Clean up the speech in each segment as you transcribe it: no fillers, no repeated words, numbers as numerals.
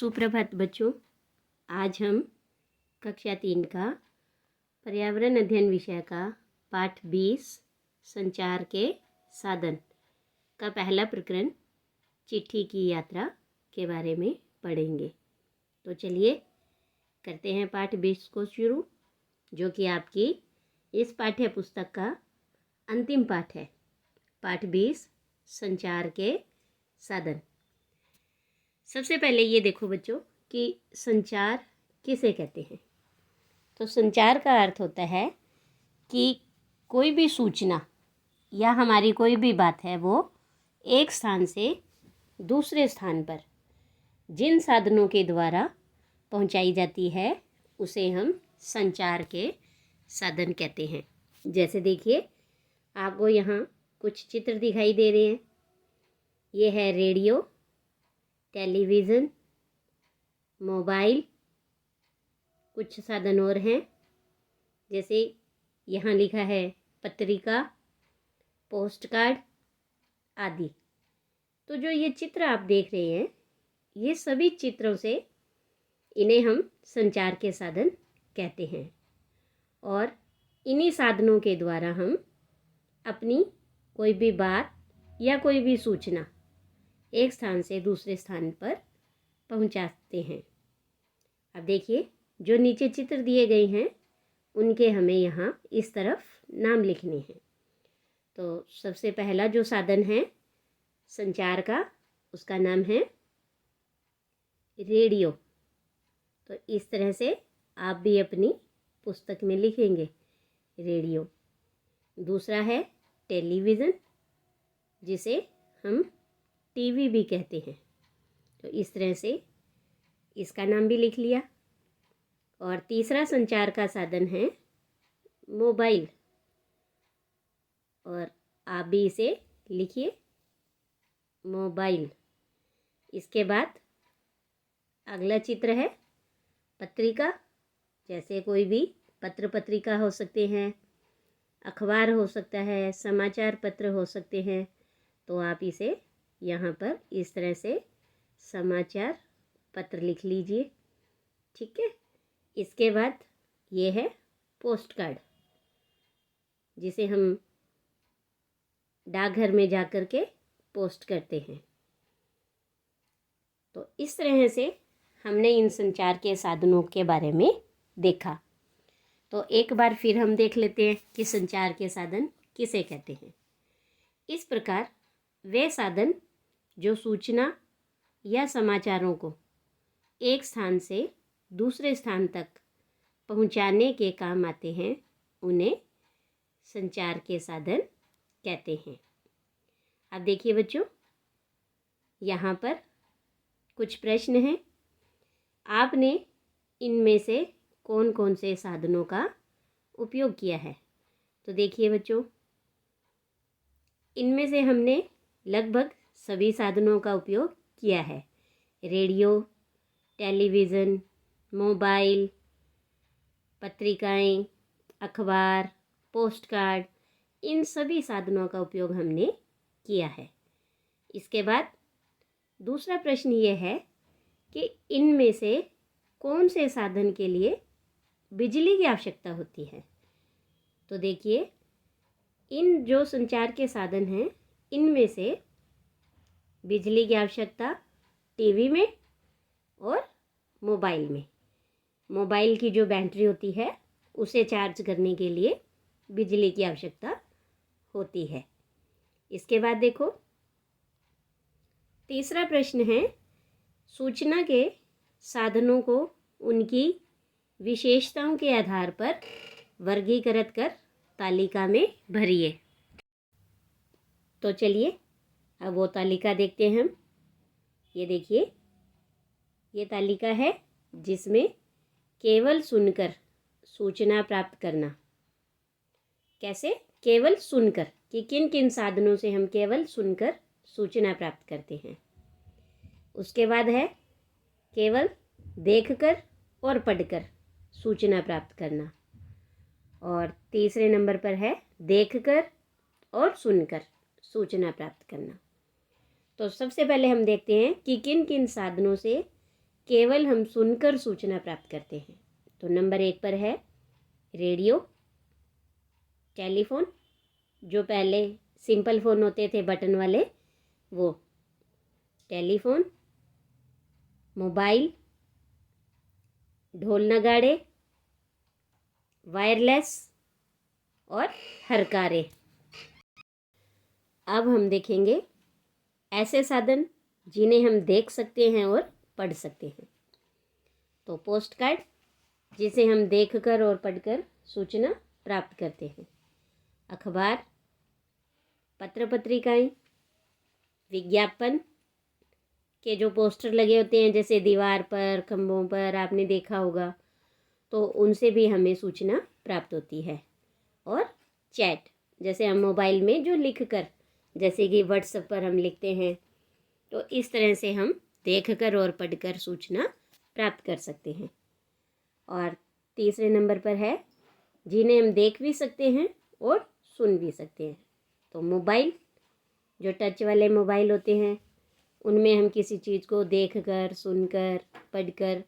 सुप्रभात बच्चों। आज हम कक्षा 3 का पर्यावरण अध्ययन विषय का पाठ 20 संचार के साधन का पहला प्रकरण चिट्ठी की यात्रा के बारे में पढ़ेंगे। तो चलिए करते हैं पाठ 20 को शुरू, जो कि आपकी इस पाठ्य पुस्तक का अंतिम पाठ है। पाठ 20 संचार के साधन। सबसे पहले ये देखो बच्चों कि संचार किसे कहते हैं। तो संचार का अर्थ होता है कि कोई भी सूचना या हमारी कोई भी बात है वो एक स्थान से दूसरे स्थान पर जिन साधनों के द्वारा पहुंचाई जाती है उसे हम संचार के साधन कहते हैं। जैसे देखिए, आपको यहाँ कुछ चित्र दिखाई दे रहे हैं। ये है रेडियो, टेलीविज़न, मोबाइल, कुछ साधन और हैं। जैसे यहाँ लिखा है पत्रिका, पोस्ट कार्ड आदि। तो जो ये चित्र आप देख रहे हैं, ये सभी चित्रों से इन्हें हम संचार के साधन कहते हैं। और इन्हीं साधनों के द्वारा हम अपनी कोई भी बात या कोई भी सूचना एक स्थान से दूसरे स्थान पर पहुंचाते हैं। अब देखिए, जो नीचे चित्र दिए गए हैं उनके हमें यहाँ इस तरफ नाम लिखने हैं। तो सबसे पहला जो साधन है संचार का, उसका नाम है रेडियो। तो इस तरह से आप भी अपनी पुस्तक में लिखेंगे रेडियो। दूसरा है टेलीविज़न, जिसे हम टीवी भी कहते हैं। तो इस तरह से इसका नाम भी लिख लिया। और तीसरा संचार का साधन है मोबाइल, और आप भी इसे लिखिए मोबाइल। इसके बाद अगला चित्र है पत्रिका। जैसे कोई भी पत्र पत्रिका हो सकते हैं, अखबार हो सकता है, समाचार पत्र हो सकते हैं। तो आप इसे यहाँ पर इस तरह से समाचार पत्र लिख लीजिए। ठीक है। इसके बाद ये है पोस्ट कार्ड, जिसे हम डाकघर में जाकर के पोस्ट करते हैं। तो इस तरह से हमने इन संचार के साधनों के बारे में देखा। तो एक बार फिर हम देख लेते हैं कि संचार के साधन किसे कहते हैं। इस प्रकार वे साधन जो सूचना या समाचारों को एक स्थान से दूसरे स्थान तक पहुंचाने के काम आते हैं, उन्हें संचार के साधन कहते हैं। अब देखिए बच्चों, यहाँ पर कुछ प्रश्न हैं। आपने इनमें से कौन कौन से साधनों का उपयोग किया है। तो देखिए बच्चों, इनमें से हमने लगभग सभी साधनों का उपयोग किया है। रेडियो, टेलीविज़न, मोबाइल, पत्रिकाएं, अखबार, पोस्ट कार्ड, इन सभी साधनों का उपयोग हमने किया है। इसके बाद दूसरा प्रश्न ये है कि इनमें से कौन से साधन के लिए बिजली की आवश्यकता होती है। तो देखिए, इन जो संचार के साधन हैं, इनमें से बिजली की आवश्यकता टीवी में और मोबाइल में। मोबाइल की जो बैटरी होती है उसे चार्ज करने के लिए बिजली की आवश्यकता होती है। इसके बाद देखो, तीसरा प्रश्न है सूचना के साधनों को उनकी विशेषताओं के आधार पर वर्गीकृत कर तालिका में भरिए। तो चलिए अब वो तालिका देखते हैं हम। ये देखिए, ये तालिका है जिसमें केवल सुनकर सूचना प्राप्त करना। कैसे? केवल सुनकर, कि किन किन साधनों से हम केवल सुनकर सूचना प्राप्त करते हैं। उसके बाद है केवल देखकर और पढ़कर सूचना प्राप्त करना। और तीसरे नंबर पर है देखकर और सुनकर सूचना प्राप्त करना। तो सबसे पहले हम देखते हैं कि किन किन साधनों से केवल हम सुनकर सूचना प्राप्त करते हैं। तो नंबर 1 पर है रेडियो, टेलीफोन, जो पहले सिंपल फ़ोन होते थे बटन वाले, वो टेलीफोन, मोबाइल, ढोल नगाड़े, वायरलेस और हरकारे। अब हम देखेंगे ऐसे साधन जिन्हें हम देख सकते हैं और पढ़ सकते हैं। तो पोस्ट कार्ड, जिसे हम देखकर और पढ़कर सूचना प्राप्त करते हैं। अखबार, पत्र पत्रिकाएं, विज्ञापन के जो पोस्टर लगे होते हैं जैसे दीवार पर, खंभों पर, आपने देखा होगा, तो उनसे भी हमें सूचना प्राप्त होती है। और चैट, जैसे हम मोबाइल में जो लिख कर, जैसे कि व्हाट्सएप पर हम लिखते हैं, तो इस तरह से हम देखकर और पढ़कर सूचना प्राप्त कर सकते हैं। और तीसरे नंबर पर है जिन्हें हम देख भी सकते हैं और सुन भी सकते हैं। तो मोबाइल, जो टच वाले मोबाइल होते हैं, उनमें हम किसी चीज़ को देखकर, सुनकर, पढ़कर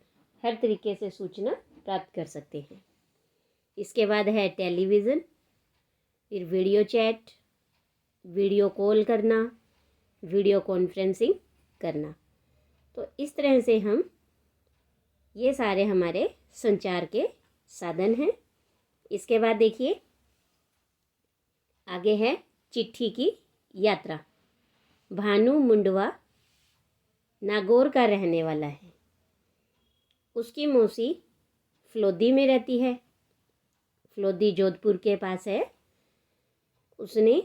हर तरीके से सूचना प्राप्त कर सकते हैं। इसके बाद है टेलीविज़न, फिर वीडियो चैट, वीडियो कॉल करना, वीडियो कॉन्फ्रेंसिंग करना। तो इस तरह से हम, ये सारे हमारे संचार के साधन हैं। इसके बाद देखिए आगे है चिट्ठी की यात्रा। भानु मुंडवा नागौर का रहने वाला है। उसकी मौसी फलोदी में रहती है। फलोदी जोधपुर के पास है। उसने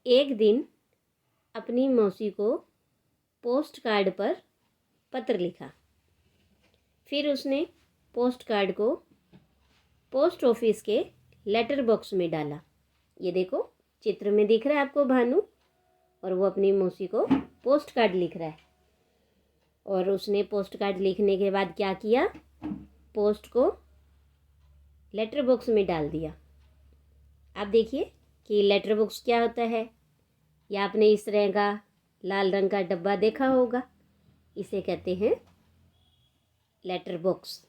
एक दिन अपनी मौसी को पोस्ट कार्ड पर पत्र लिखा। फिर उसने पोस्ट कार्ड को पोस्ट ऑफिस के लेटर बॉक्स में डाला। ये देखो चित्र में दिख रहा है आपको भानु, और वो अपनी मौसी को पोस्ट कार्ड लिख रहा है। और उसने पोस्ट कार्ड लिखने के बाद क्या किया, पोस्ट को लेटर बॉक्स में डाल दिया। आप देखिए कि लेटर बॉक्स क्या होता है, या आपने इस तरह का लाल रंग का डब्बा देखा होगा, इसे कहते हैं लेटर बॉक्स।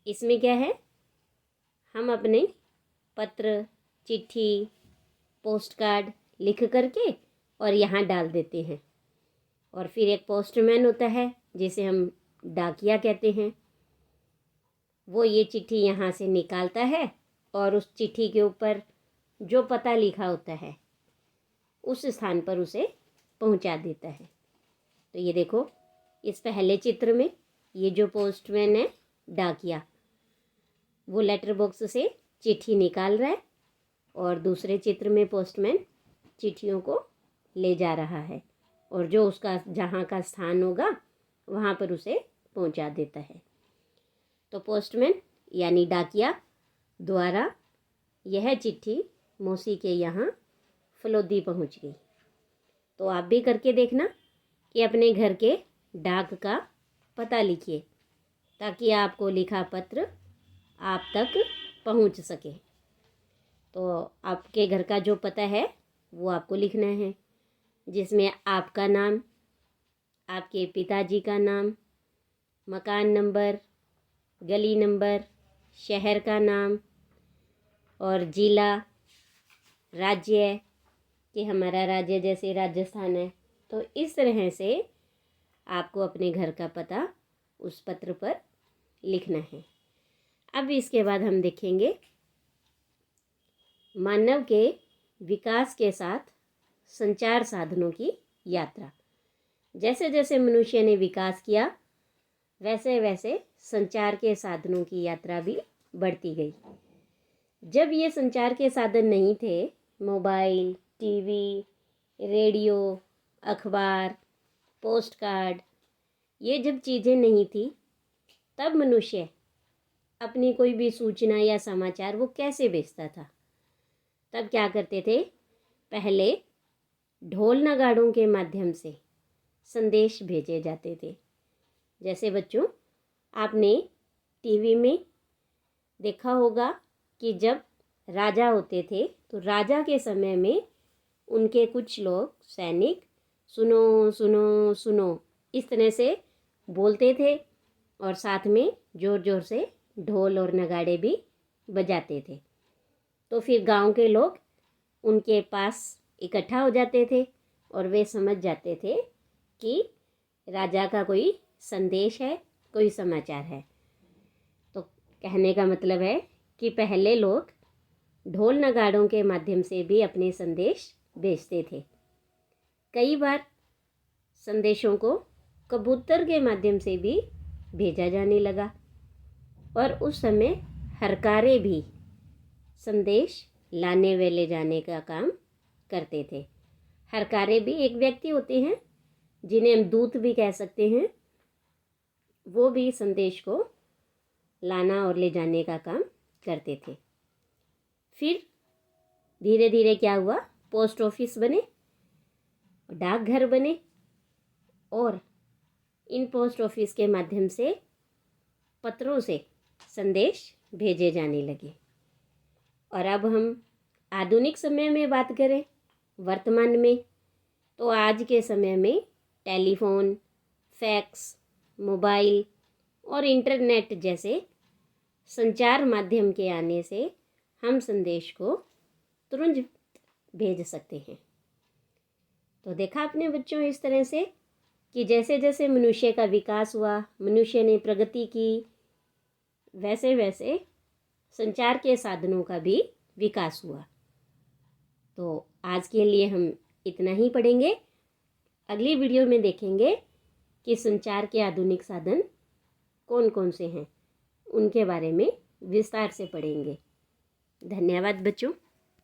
इसमें क्या है, हम अपने पत्र, चिट्ठी, पोस्ट कार्ड लिख करके और यहाँ डाल देते हैं। और फिर एक पोस्टमैन होता है जिसे हम डाकिया कहते हैं, वो ये चिट्ठी यहाँ से निकालता है और उस चिट्ठी के ऊपर जो पता लिखा होता है उस स्थान पर उसे पहुँचा देता है। तो ये देखो इस पहले चित्र में ये जो पोस्टमैन है डाकिया, वो लेटर बॉक्स से चिट्ठी निकाल रहा है, और दूसरे चित्र में पोस्टमैन चिट्ठियों को ले जा रहा है और जो उसका जहाँ का स्थान होगा वहाँ पर उसे पहुँचा देता है। तो पोस्टमैन यानी डाकिया द्वारा यह चिट्ठी मौसी के यहाँ फलोदी पहुँच गई। तो आप भी करके देखना कि अपने घर के डाक का पता लिखिए, ताकि आपको लिखा पत्र आप तक पहुँच सके। तो आपके घर का जो पता है वो आपको लिखना है, जिसमें आपका नाम, आपके पिताजी का नाम, मकान नंबर, गली नंबर, शहर का नाम और ज़िला, राज्य, कि हमारा राज्य जैसे राजस्थान है। तो इस तरह से आपको अपने घर का पता उस पत्र पर लिखना है। अब इसके बाद हम देखेंगे मानव के विकास के साथ संचार साधनों की यात्रा। जैसे जैसे मनुष्य ने विकास किया, वैसे वैसे संचार के साधनों की यात्रा भी बढ़ती गई। जब ये संचार के साधन नहीं थे, मोबाइल, टीवी, रेडियो, अखबार, पोस्ट कार्ड, ये जब चीज़ें नहीं थी, तब मनुष्य अपनी कोई भी सूचना या समाचार वो कैसे भेजता था। तब क्या करते थे, पहले ढोल नगाड़ों के माध्यम से संदेश भेजे जाते थे। जैसे बच्चों आपने टीवी में देखा होगा कि जब राजा होते थे तो राजा के समय में उनके कुछ लोग सैनिक सुनो सुनो सुनो इस तरह से बोलते थे और साथ में ज़ोर ज़ोर से ढोल और नगाड़े भी बजाते थे। तो फिर गांव के लोग उनके पास इकट्ठा हो जाते थे और वे समझ जाते थे कि राजा का कोई संदेश है, कोई समाचार है। तो कहने का मतलब है कि पहले लोग ढोल नगाड़ों के माध्यम से भी अपने संदेश भेजते थे। कई बार संदेशों को कबूतर के माध्यम से भी भेजा जाने लगा और उस समय हरकारे भी संदेश लाने व ले जाने का काम करते थे। हरकारे भी एक व्यक्ति होते हैं जिन्हें हम दूत भी कह सकते हैं। वो भी संदेश को लाना और ले जाने का काम करते थे। फिर धीरे धीरे क्या हुआ, पोस्ट ऑफिस बने, डाकघर बने और इन पोस्ट ऑफिस के माध्यम से पत्रों से संदेश भेजे जाने लगे। और अब हम आधुनिक समय में बात करें, वर्तमान में, तो आज के समय में टेलीफोन, फैक्स, मोबाइल और इंटरनेट जैसे संचार माध्यम के आने से हम संदेश को तुरंत भेज सकते हैं। तो देखा आपने बच्चों इस तरह से कि जैसे जैसे मनुष्य का विकास हुआ, मनुष्य ने प्रगति की, वैसे वैसे संचार के साधनों का भी विकास हुआ। तो आज के लिए हम इतना ही पढ़ेंगे। अगली वीडियो में देखेंगे कि संचार के आधुनिक साधन कौन कौन से हैं, उनके बारे में विस्तार से पढ़ेंगे। धन्यवाद बच्चों।